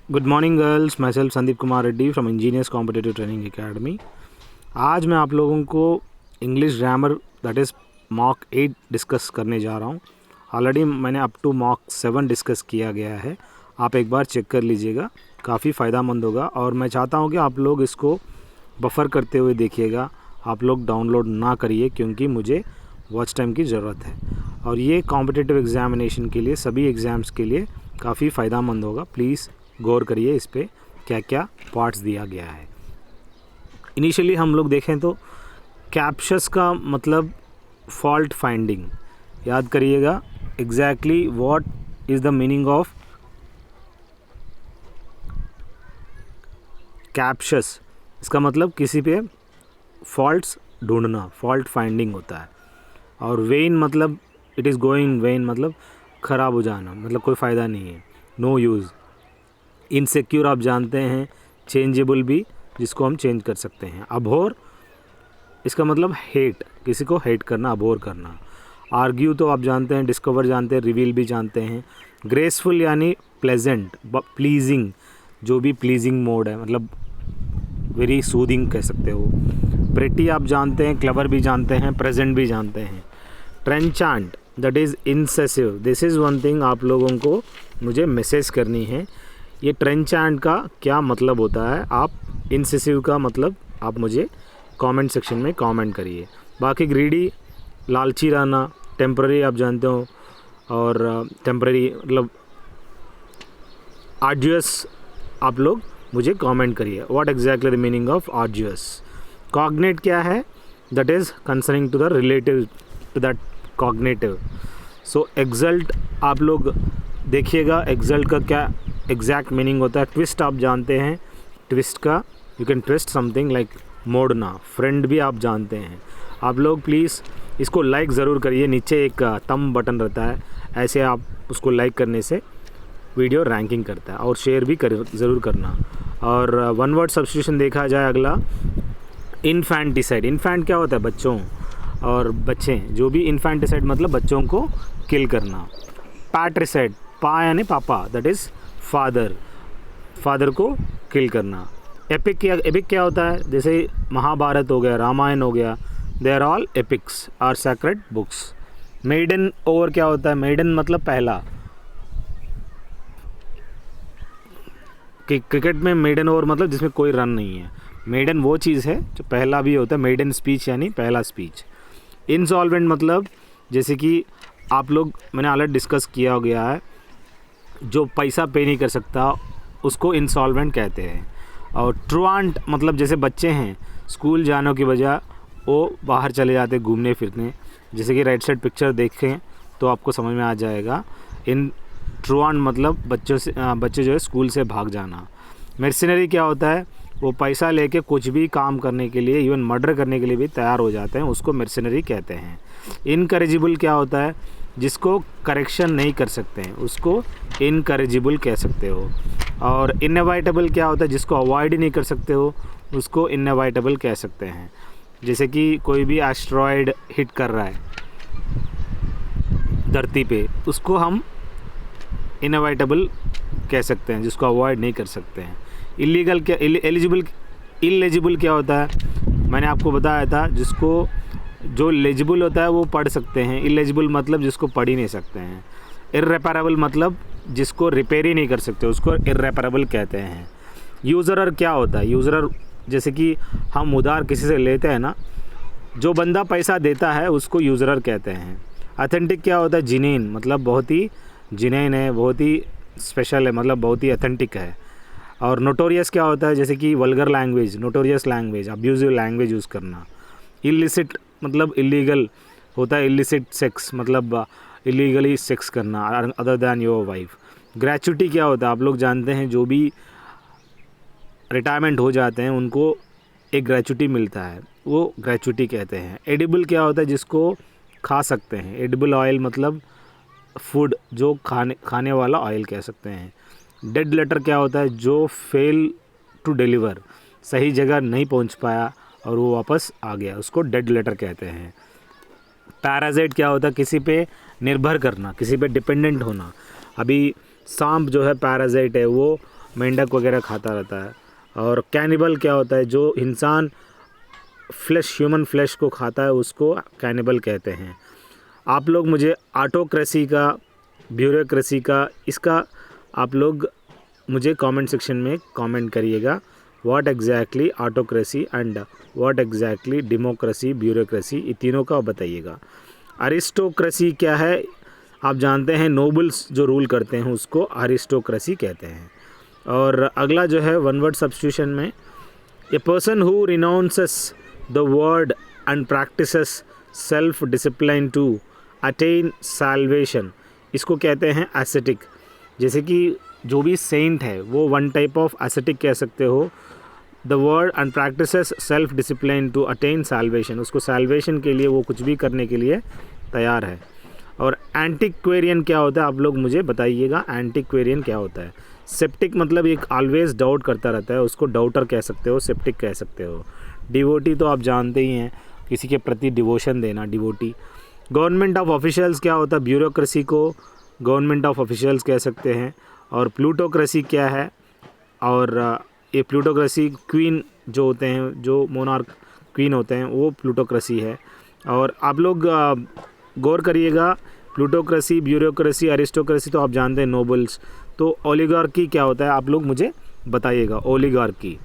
Good morning girls, my self Sandeep Kumar Reddy from engineers competitive training academy. आज मैं आप लोगों को English grammar that is mock 8 discuss करने जा रहा हूँ। ऑलरेडी मैंने अप टू मॉक 7 डिस्कस किया गया है। आप एक बार चेक कर लीजिएगा, काफ़ी फ़ायदेमंद होगा। और मैं चाहता हूँ कि आप लोग इसको बफर करते हुए देखिएगा, आप लोग डाउनलोड ना करिए क्योंकि मुझे वॉच टाइम की ज़रूरत है। और ये कॉम्पिटिटिव एग्ज़ामिनेशन के लिए, सभी एग्ज़ाम्स के लिए काफ़ी फ़ायदेमंद होगा। प्लीज़ गौर करिए इस पे क्या क्या पार्ट्स दिया गया है। इनिशियली हम लोग देखें तो कैप्शस का मतलब फॉल्ट फाइंडिंग। याद करिएगा exactly what is the meaning of captious. इसका मतलब किसी पे फॉल्ट्स ढूंढना, फॉल्ट फाइंडिंग होता है। और वेन मतलब इट इज़ गोइंग वेन मतलब ख़राब हो जाना, मतलब कोई फ़ायदा नहीं है, नो यूज़। इनसिक्योर आप जानते हैं, चेंजेबल भी, जिसको हम चेंज कर सकते हैं। अबोर इसका मतलब हेट, किसी को हेट करना, अबोर करना। आर्ग्यू तो आप जानते हैं, डिस्कवर जानते हैं, रिवील भी जानते हैं। ग्रेसफुल यानी प्लेजेंट, प्लीजिंग, जो भी प्लीजिंग मोड है, मतलब वेरी सूदिंग कह सकते हो। प्रेटी आप जानते हैं, क्लेवर भी जानते हैं, प्रेजेंट भी जानते हैं। Trenchant that is incisive, this is one thing आप लोगों को मुझे मैसेज करनी है। ये ट्रेंचांट का क्या मतलब होता है, आप इंसेसिव का मतलब आप मुझे कमेंट सेक्शन में कमेंट करिए। बाकी ग्रीडी, लालची रहना, टेम्पररी आप जानते हो, और टेम्पररी मतलब आर्जियस आप लोग मुझे कमेंट करिए what exactly the meaning of arduous. Cognate क्या है, that is concerning to the relative to that cognitive. So exult आप लोग देखिएगा, एक्सल्ट का क्या एग्जैक्ट मीनिंग होता है। ट्विस्ट आप जानते हैं, ट्विस्ट का you can twist something like मोड़ना। फ्रेंड भी आप जानते हैं। आप लोग प्लीज़ इसको लाइक ज़रूर करिए, नीचे एक थंब बटन रहता है, ऐसे आप उसको लाइक करने से वीडियो रैंकिंग करता है। और शेयर भी ज़रूर करना। और वन वर्ड सब्स्टिट्यूशन देखा जाए अगला, इन्फैंटिसाइड। इन्फैंट क्या होता है, बच्चों और बच्चे, जो भी इन्फैंटिसाइड मतलब बच्चों को किल करना। पैट्रिसाइड, पा यानी पापा, दैट इज़ फादर, फादर को किल करना। एपिक क्या होता है, जैसे महाभारत हो गया, रामायण हो गया, they are all epics are sacred books. Maiden over क्या होता है, मेडन मतलब पहला। क्रिकेट में मेडन ओवर मतलब जिसमें कोई रन नहीं है। मेडन वो चीज़ है जो पहला भी होता है, मेडन स्पीच यानी पहला स्पीच। इंसॉल्वेंट मतलब जैसे कि आप लोग, मैंने ऑलरेडी डिस्कस किया गया है, जो पैसा पे नहीं कर सकता उसको इंसॉल्वेंट कहते हैं। और ट्रुआंट मतलब जैसे बच्चे हैं, स्कूल जाने की बजाय वो बाहर चले जाते घूमने फिरने, जैसे कि राइट साइड पिक्चर देखें तो आपको समझ में आ जाएगा। इन ट्रुआंट मतलब बच्चे जो है स्कूल से भाग जाना। मर्सिनरी क्या होता है, वो पैसा लेके कुछ भी काम करने के लिए, इवन मर्डर करने के लिए भी तैयार हो जाते हैं, उसको मर्सिनरी कहते हैं। इनकरेजिबल क्या होता है, जिसको करेक्शन नहीं कर सकते हैं, उसको इनकरेजिबल कह सकते हो। और इनएविटेबल क्या होता है, जिसको अवॉइड ही नहीं कर सकते हो, उसको इनएविटेबल कह सकते हैं। जैसे कि कोई भी एस्ट्रॉयड हिट कर रहा है धरती पे, उसको हम इनएविटेबल कह सकते हैं, जिसको अवॉइड नहीं कर सकते हैं। इलीगल क्या, इलेजिबल क्या होता है, मैंने आपको बताया था, जिसको जो लेजिबल होता है वो पढ़ सकते हैं, इलेजिबल मतलब जिसको पढ़ ही नहीं सकते हैं। इर्रेपरेबल मतलब जिसको रिपेयर ही नहीं कर सकते, उसको इर्रेपरेबल कहते हैं। यूज़रर क्या होता है, यूज़रर जैसे कि हम उधार किसी से लेते हैं ना, जो बंदा पैसा देता है उसको यूज़रर कहते हैं। ऑथेंटिक क्या होता है, जिनेन मतलब बहुत ही जिनेन है, बहुत ही स्पेशल है, मतलब बहुत ही ऑथेंटिक है। और नोटोरियस क्या होता है, जैसे कि vulgar language, notorious language, abusive language use करना। इलिसिट मतलब इलीगल होता है, इलिसिट सेक्स मतलब इलीगली सेक्स करना other than your wife. Gratuity क्या होता है, आप लोग जानते हैं, जो भी रिटायरमेंट हो जाते हैं उनको एक ग्रेचुटी मिलता है, वो ग्रेचुटी कहते हैं। एडिबल क्या होता है, जिसको खा सकते हैं, एडिबल ऑयल मतलब फूड, जो खाने वाला ऑयल कह सकते हैं। डेड लेटर क्या होता है, जो फेल टू डिलीवर, सही जगह नहीं पहुंच पाया और वो वापस आ गया, उसको डेड लेटर कहते हैं। पैरासाइट क्या होता है, किसी पे निर्भर करना, किसी पे डिपेंडेंट होना। अभी सांप जो है पैरासाइट है, वो मेंढक वगैरह खाता रहता है। और कैनिबल क्या होता है, जो इंसान फ्लैश, ह्यूमन फ्लैश को खाता है उसको कैनिबल कहते हैं। आप लोग मुझे ऑटोक्रेसी का, ब्यूरोक्रेसी का, इसका आप लोग मुझे कमेंट सेक्शन में कमेंट करिएगा। What exactly autocracy and what exactly democracy, bureaucracy, ये तीनों का बताइएगा। अरिस्टोक्रेसी क्या है, आप जानते हैं नोबल्स जो रूल करते हैं उसको अरिस्टोक्रेसी कहते हैं। और अगला जो है वन वर्ड सब्स्टिट्यूशन में, a person who renounces the world and practises self discipline to attain salvation, इसको कहते हैं एसेटिक। जैसे कि जो भी सेंट है वो वन टाइप ऑफ एसेटिक कह सकते हो। The world and practises self discipline to attain salvation, उसको साल्वेशन के लिए वो कुछ भी करने के लिए तैयार है। और एंटीक्वेरियन क्या होता है, आप लोग मुझे बताइएगा एंटीक्वेरियन क्या होता है। सेप्टिक मतलब एक ऑलवेज डाउट करता रहता है, उसको डाउटर कह सकते हो, सेप्टिक कह सकते हो। डिवोटी तो आप जानते ही हैं, किसी के प्रति डिवोशन देना, डिवोटी। गवर्नमेंट ऑफ ऑफिशियल्स क्या होता है, ब्यूरोक्रेसी को गवर्नमेंट ऑफ ऑफिशियल्स कह सकते हैं। और प्लूटोक्रेसी क्या है, और ये प्लूटोक्रेसी क्वीन जो होते हैं, जो मोनार्क क्वीन होते हैं, वो प्लूटोक्रेसी है। और आप लोग गौर करिएगा, प्लूटोक्रेसी, ब्यूरोक्रेसी, अरिस्टोक्रेसी तो आप जानते हैं नोबल्स। तो ओलिगार्की क्या होता है, आप लोग मुझे बताइएगा ओलिगार्की।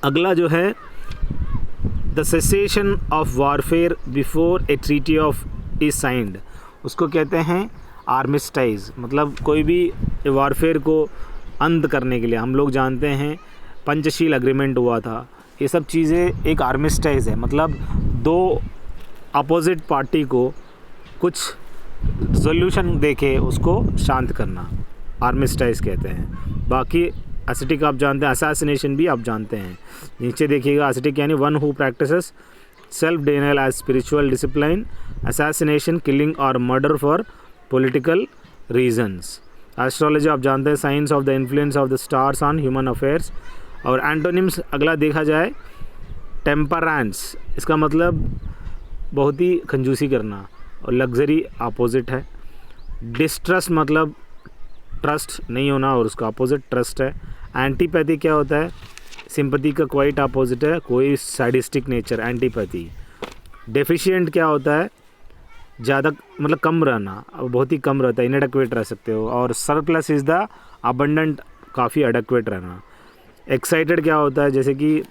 अगला जो है the cessation of warfare before A treaty of is signed, उसको कहते हैं आर्मिस्टाइज। मतलब कोई भी वारफेयर को अंत करने के लिए, हम लोग जानते हैं पंचशील एग्रीमेंट हुआ था, ये सब चीज़ें एक आर्मिस्टाइज है। मतलब दो अपोजिट पार्टी को कुछ सॉल्यूशन देके उसको शांत करना, आर्मिस्टाइज कहते हैं। बाकी एसेटिक आप जानते हैं, असैसिनेशन भी आप जानते हैं। नीचे देखिएगा, एसेटिक यानी one who practises self denial as spiritual discipline, assassination killing और murder for political reasons. Astrology आप जानते हैं, science of the influence of the stars on human affairs. और एंटोनिम्स अगला देखा जाए, टेम्परेंस, इसका मतलब बहुत ही कंजूसी करना, और लग्जरी अपोजिट है। डिस्ट्रस्ट मतलब ट्रस्ट नहीं होना, और उसका अपोजिट ट्रस्ट है। एंटीपैथी क्या होता है, सिंपैथी का क्वाइट अपोजिट है, कोई सैडिस्टिक नेचर, एंटीपैथी। डेफिशिएंट क्या होता है, ज़्यादा मतलब कम रहना, बहुत ही कम रहता है, इनएडेक्वेट रह सकते हो। और सरप्लस इज़ द अबंडेंट, काफ़ी एडेक्वेट रहना। एक्साइटेड क्या होता है, जैसे कि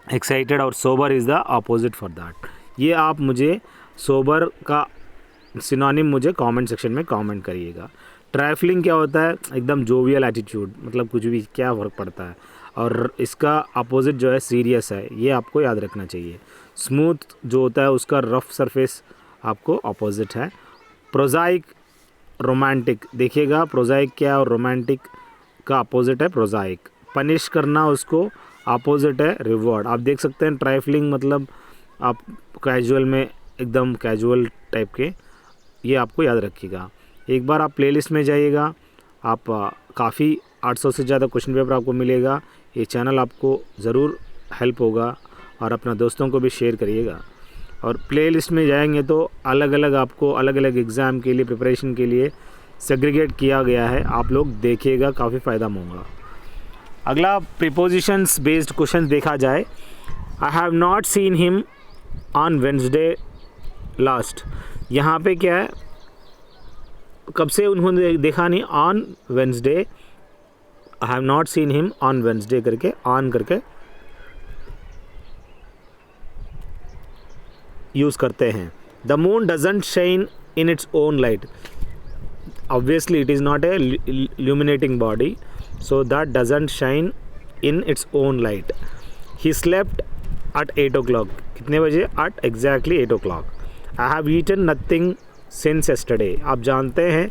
एक्साइटेड और sober is the opposite for that. ये आप मुझे सोबर का सिनोनिम मुझे कमेंट सेक्शन में कमेंट करिएगा। ट्रैफलिंग क्या होता है, एकदम जोवियल एटीट्यूड, मतलब कुछ भी क्या फ़र्क पड़ता है। और इसका अपोजिट जो है सीरियस है, ये आपको याद रखना चाहिए। स्मूथ जो होता है उसका रफ सरफेस आपको अपोजिट है। प्रोजाइक, रोमांटिक, देखिएगा प्रोजाइक क्या और रोमांटिक का अपोजिट है प्रोजाइक। पनिश करना उसको अपोजिट है रिवॉर्ड। आप देख सकते हैं ट्राइफलिंग मतलब आप कैजुअल में एकदम कैजुअल टाइप के, ये आपको याद रखिएगा। एक बार आप प्लेलिस्ट में जाइएगा, आप काफ़ी 800 से ज़्यादा क्वेश्चन पेपर आपको मिलेगा। ये चैनल आपको ज़रूर हेल्प होगा, और अपना दोस्तों को भी शेयर करिएगा। और प्लेलिस्ट में जाएंगे तो अलग अलग आपको अलग अलग एग्ज़ाम के लिए प्रिपरेशन के लिए सेग्रीगेट किया गया है, आप लोग देखिएगा, काफ़ी फ़ायदा होगा। अगला प्रीपोजिशंस बेस्ड क्वेश्चन देखा जाए। I have not seen him on Wednesday last, यहाँ पे क्या है, कब से उन्होंने देखा नहीं, on Wednesday, I have not seen him on Wednesday करके ऑन करके यूज़ करते हैं। The moon doesn't shine in its own light, obviously it is not a illuminating body, so that doesn't shine in its own light. He slept at 8 o'clock. कितने बजे? At exactly 8 o'clock. I have eaten nothing since yesterday. आप जानते हैं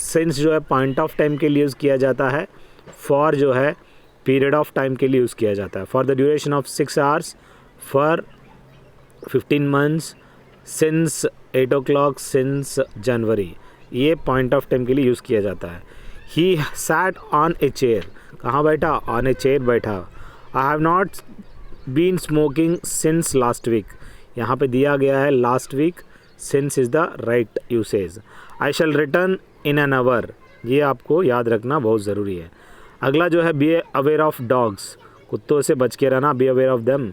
since जो है point of time के लिए use किया जाता है, for जो है पीरियड ऑफ टाइम के लिए यूज़ किया जाता है। For the duration of 6 hours, for 15 months, since 8 o'clock, since January, ये पॉइंट ऑफ टाइम के लिए यूज़ किया जाता है। He sat on a chair. कहाँ बैठा? On a chair बैठा। I have not been smoking since last week. यहाँ पे दिया गया है last week, since is the right usage. I shall return in an hour. ये आपको याद रखना बहुत ज़रूरी है। अगला जो है बी अवेयर ऑफ डॉग्स, कुत्तों से बच के रहना, be aware of them.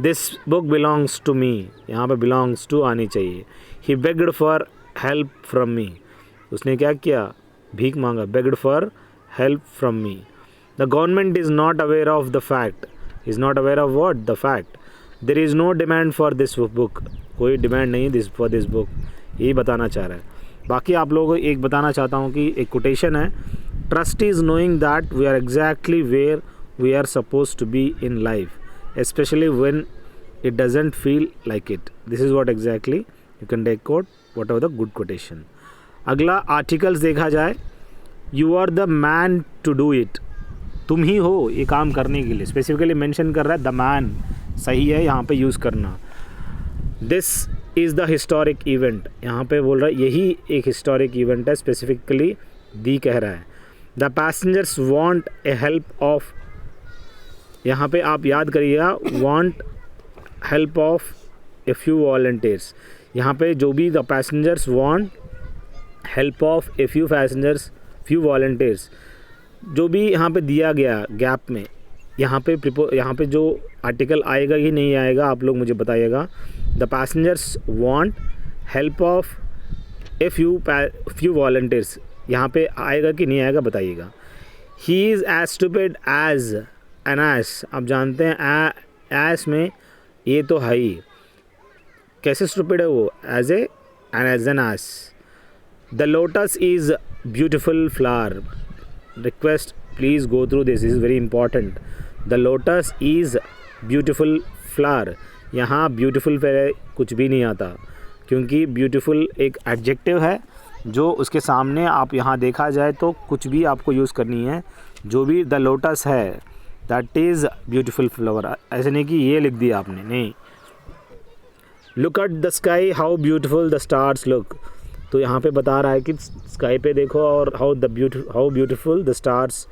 This book belongs to me, यहाँ पे बिलोंग्स टू आनी चाहिए। He begged for help from me, उसने क्या किया, भीख मांगा, begged for help from me. The government is not aware of the fact, is not aware of what, the fact. There is no demand for this book, कोई demand नहीं this for this book, यही बताना चाह रहा है। बाकी आप लोगों को एक बताना चाहता हूँ कि एक कोटेशन है, trust is knowing that we are exactly where we are suppose to be in life, especially when it doesn't feel like it. This is what exactly you can take quote whatever the good quotation. अगला articles देखा जाए, you are the man to do it, तुम ही हो ये काम करने के लिए, स्पेसिफिकली मेंशन कर रहा है द मैन, सही है यहाँ पे यूज़ करना। This is the historic event, यहाँ पे बोल रहा है यही एक हिस्टोरिक इवेंट है, स्पेसिफिकली दी कह रहा है। The passengers want a help of, यहाँ पे आप याद करिएगा, want help of a few volunteers, यहाँ पे जो भी the passengers want help of a few passengers, few volunteers, जो भी यहाँ पे दिया गया गैप में, यहाँ पे जो आर्टिकल आएगा ही नहीं आएगा आप लोग मुझे बताइएगा। The passengers want help of a few volunteers, यहाँ पे आएगा कि नहीं आएगा बताइएगा। He is as stupid as an ass, आप जानते हैं एस में ये तो है ही, कैसे स्टूपिड है वो, as an ass. The lotus is beautiful flower, request please go through this is very important. The lotus is beautiful flower, यहाँ ब्यूटिफुल पे कुछ भी नहीं आता, क्योंकि ब्यूटिफुल एक एडजेक्टिव है जो उसके सामने आप यहाँ देखा जाए तो कुछ भी आपको यूज़ करनी है, जो भी द लोटस है दैट इज़ ब्यूटिफुल फ्लावर, ऐसे नहीं कि ये लिख दिया आपने, नहीं। Look at the sky how beautiful the stars look, तो यहाँ पे बता रहा है कि स्काई पे देखो और how beautiful the stars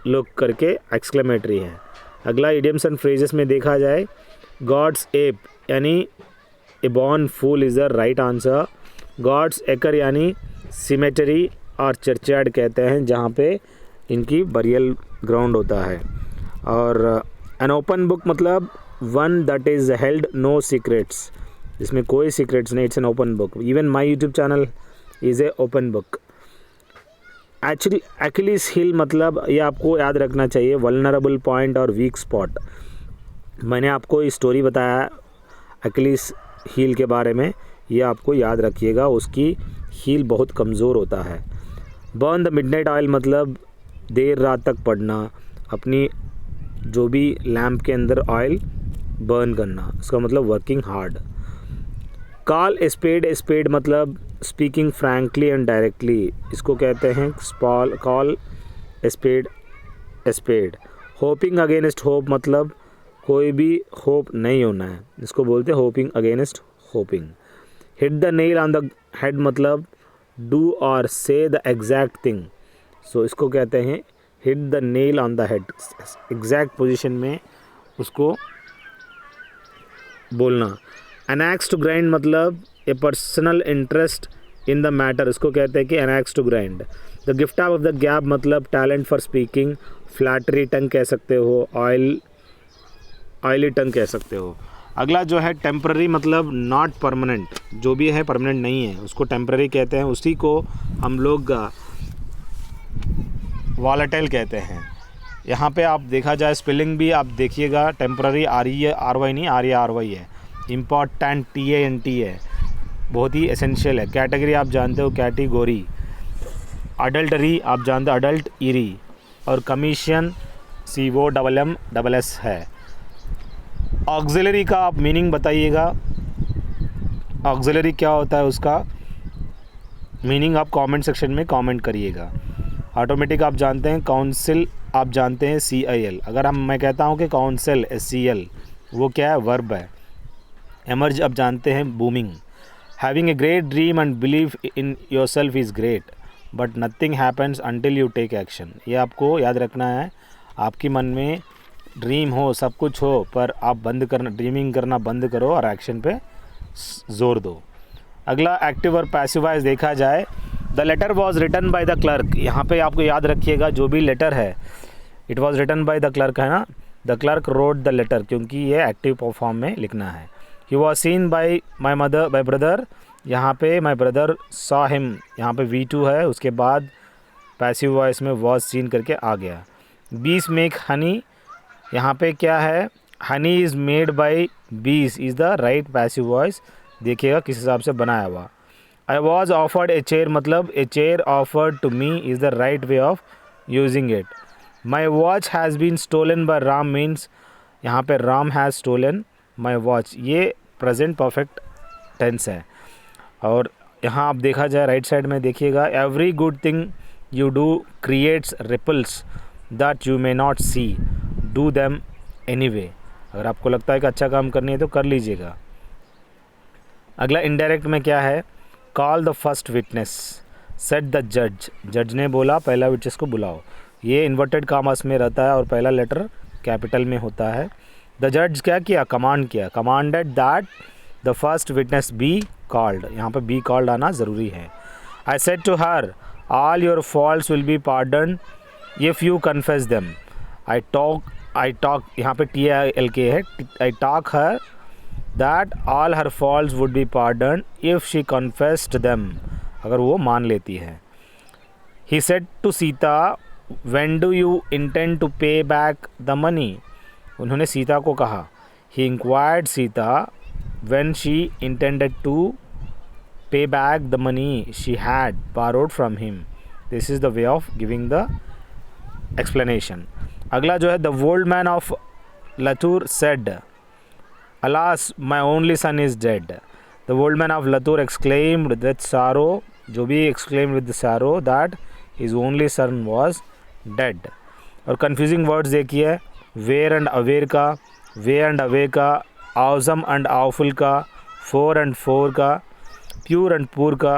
look करके एक्सक्लेमेटरी है। अगला इडियम्स एंड फ्रेजेस में देखा जाए, गॉड्स एप यानी a born fool is the right answer. God's acre यानी सिमेटरी और चर्चयार्ड कहते हैं जहाँ पे इनकी बरियल ग्राउंड होता है। और एन ओपन बुक मतलब one that is held no secrets, जिसमें कोई सीक्रेट्स नहीं, it's an open book. Even my YouTube channel is a open book. Actually Achilles heel मतलब ये आपको याद रखना चाहिए, वल्नरेबल पॉइंट और वीक स्पॉट। मैंने आपको स्टोरी बताया एक्यूलिस हील के बारे में, ये आपको याद रखिएगा, उसकी हील बहुत कमज़ोर होता है। बर्न द मिडनाइट ऑयल मतलब देर रात तक पड़ना, अपनी जो भी लैम्प के अंदर ऑयल बर्न करना, उसका मतलब working hard. Call a spade मतलब स्पीकिंग फ्रैंकली एंड डायरेक्टली, इसको कहते हैं call a spade. Hoping against hope मतलब कोई भी होप नहीं होना है, इसको बोलते हैं hoping against hoping. Hit the nail on the head मतलब do or say the exact thing, so इसको कहते हैं hit the nail on the head, exact position में उसको बोलना। एन एक्स टू ग्राइंड मतलब a personal interest in the matter, इसको कहते हैं कि an axe to grind. The gift of the gab मतलब talent for speaking, flattery tongue कह सकते हो, ऑयली टंग कह सकते हो। अगला जो है टेम्पररी मतलब नॉट परमानेंट, जो भी है परमानेंट नहीं है उसको टेम्पररी कहते हैं, उसी को हम लोग वॉलेटाइल कहते हैं। यहाँ पे आप देखा जाए स्पेलिंग भी आप देखिएगा, टेम्पररी RERY नहीं RERY है। इम्पॉर्टेंट TANT है, बहुत ही एसेंशियल है। कैटेगरी आप जानते हो कैटेगोरी। अडल्टरी आप जानते हो अडल्ट ईरी, और कमीशन COMMS है। ऑक्सिलरी का आप मीनिंग बताइएगा, ऑक्सिलरी क्या होता है उसका मीनिंग आप कमेंट सेक्शन में कमेंट करिएगा। ऑटोमेटिक आप जानते हैं, काउंसिल आप जानते हैं CIL। अगर मैं कहता हूँ कि काउंसिल SCL वो क्या है, वर्ब है। एमर्ज आप जानते हैं booming. Having a great dream and believe in yourself is great but nothing happens until you take action, ये आपको याद रखना है। आपकी मन में ड्रीम हो, सब कुछ हो, पर आप ड्रीमिंग करना बंद करो और एक्शन पे जोर दो। अगला एक्टिव और पैसिव वॉइस देखा जाए, the letter was written by the clerk, यहाँ पे आपको याद रखिएगा जो भी लेटर है it was written by the clerk है ना, the clerk wrote the letter, क्योंकि ये एक्टिव फॉर्म में लिखना है। He was seen by my brother, यहाँ पे माई ब्रदर सॉ हिम, यहाँ पे V2 है, उसके बाद पैसिव वॉइस में वॉज सीन करके आ गया। बीस मेक हनी, यहाँ पे क्या है, honey is made by bees is the right passive voice, देखिएगा किस हिसाब से बनाया हुआ। I was offered a chair, मतलब a chair offered to me is the right way of using it. My watch has been stolen by Ram means, यहाँ पे Ram has stolen my watch, ये प्रेजेंट परफेक्ट टेंस है। और यहाँ आप देखा जाए राइट साइड में देखिएगा, every good thing you do creates ripples that you may not see, do them anyway, अगर आपको लगता है कि अच्छा काम करनी है तो कर लीजिएगा। अगला इनडायरेक्ट में क्या है, call the first witness, set the जज, जज ने बोला पहला विटनेस को बुलाओ, ये इन्वर्टेड कामर्स में रहता है और पहला लेटर कैपिटल में होता है। द जज क्या किया, कमांड किया, commanded that the first witness be called, यहाँ पे बी कॉल्ड आना ज़रूरी है। I said to her all your faults will be pardon if you confess them, I talk यहाँ पे TALK है, I talk her that all her faults would be pardon if she confessed them, अगर वो मान लेती है। He said to Sita when do you intend to pay back the money, उन्होंने सीता को कहा। He enquired Sita when she intended to pay back the money she had borrowed from him, this is the way of giving the explanation। अगला जो है, the old man of Latur said alas my only son is dead, the old man of Latur exclaimed with sorrow, जो भी exclaimed with sorrow that his only son was dead। और confusing words देखिए, where and aware का, way and away का, awesome and awful का, for and for का, pure and poor का,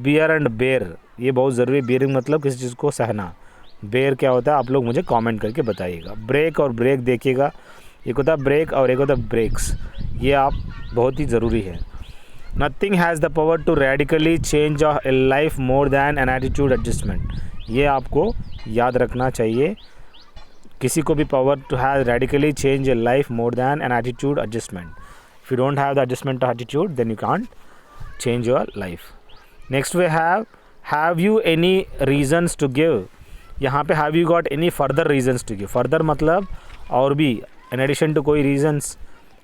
bear and bear, ये बहुत ज़रूरी है। bearing मतलब किसी चीज़ को सहना, bear क्या होता है आप लोग मुझे कमेंट करके बताइएगा। break और break देखिएगा, एक होता है break और एक होता है breaks, ये आप बहुत ही ज़रूरी है। nothing has the power to radically change a life more than an attitude adjustment, ये आपको याद रखना चाहिए, किसी को भी power to have radically change a life more than an attitude adjustment, if you don't have the adjustment attitude then you can't change your life. Next way have you any reasons to give, यहाँ पे have you got any further reasons to give, further मतलब और भी, in addition to कोई reasons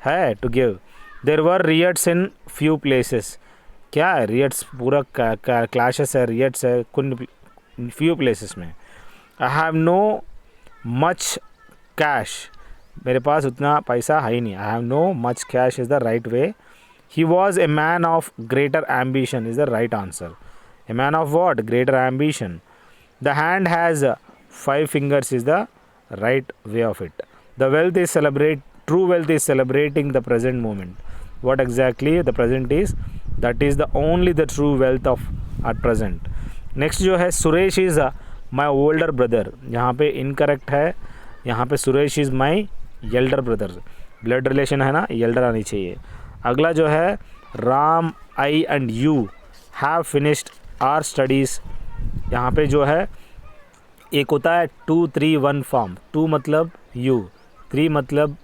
है to give. There were riots in few places, क्या है रियट्स, पूरा क्लैशेस है, रियट्स है फ्यू प्लेसेस में। I have no much cash, मेरे पास उतना पैसा है ही नहीं, I have no much cash is the right way. He was a man of greater ambition is the right answer. A man of what, greater ambition. The hand has 5 fingers is the right way of it. The wealth is true wealth is celebrating the present moment, what exactly the present is, that is the only the true wealth of at present. Next जो है, Suresh is my older brother, यहाँ पे incorrect है, यहाँ पे Suresh is my elder brother, blood relation है ना, elder आनी चाहिए। अगला जो है, Ram I and you have finished our studies, यहाँ पे जो है एक होता है 2 3 1 फॉर्म, 2 मतलब यू, 3 मतलब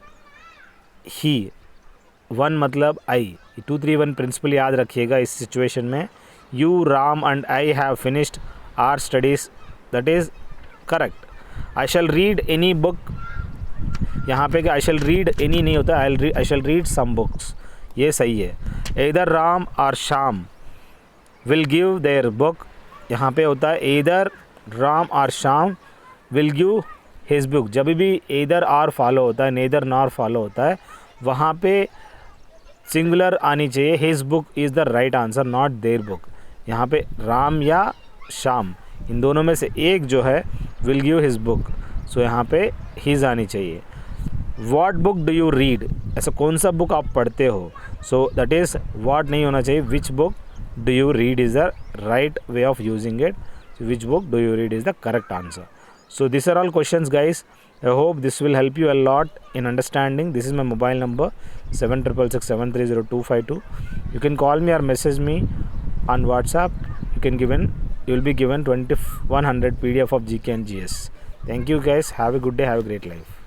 ही, 1 मतलब आई, 2 3 1 प्रिंसिपल याद रखिएगा इस सिचुएशन में। You Ram and I have finished our studies, that is correct. I shall read any book, यहाँ पे आई शैल रीड एनी नहीं होता, आई शैल रीड सम बुक्स, ये सही है। इधर राम और Shyam will give their book, यहाँ पे होता है इधर राम और Shyam will give his book, जब भी इधर आर फॉलो होता है, नेदर नॉर फॉलो होता है, वहाँ पे सिंगुलर आनी चाहिए, his book is the right answer, not their book. यहाँ पे राम या श्याम इन दोनों में से एक जो है विल गिव हिज बुक, सो यहाँ पे हिज आनी चाहिए। What book do you read, ऐसा कौन सा बुक आप पढ़ते हो, सो दैट इज़ व्हाट नहीं होना चाहिए, which book do you read is the right way of using it, which book do you read is the correct answer. So these are all questions, guys. I hope this will help you a lot in understanding. This is my mobile number 7667302252. You can call me or message me on WhatsApp. You can give in you will be given 2100 PDF of GK and GS. Thank you guys. Have a good day. Have a great life.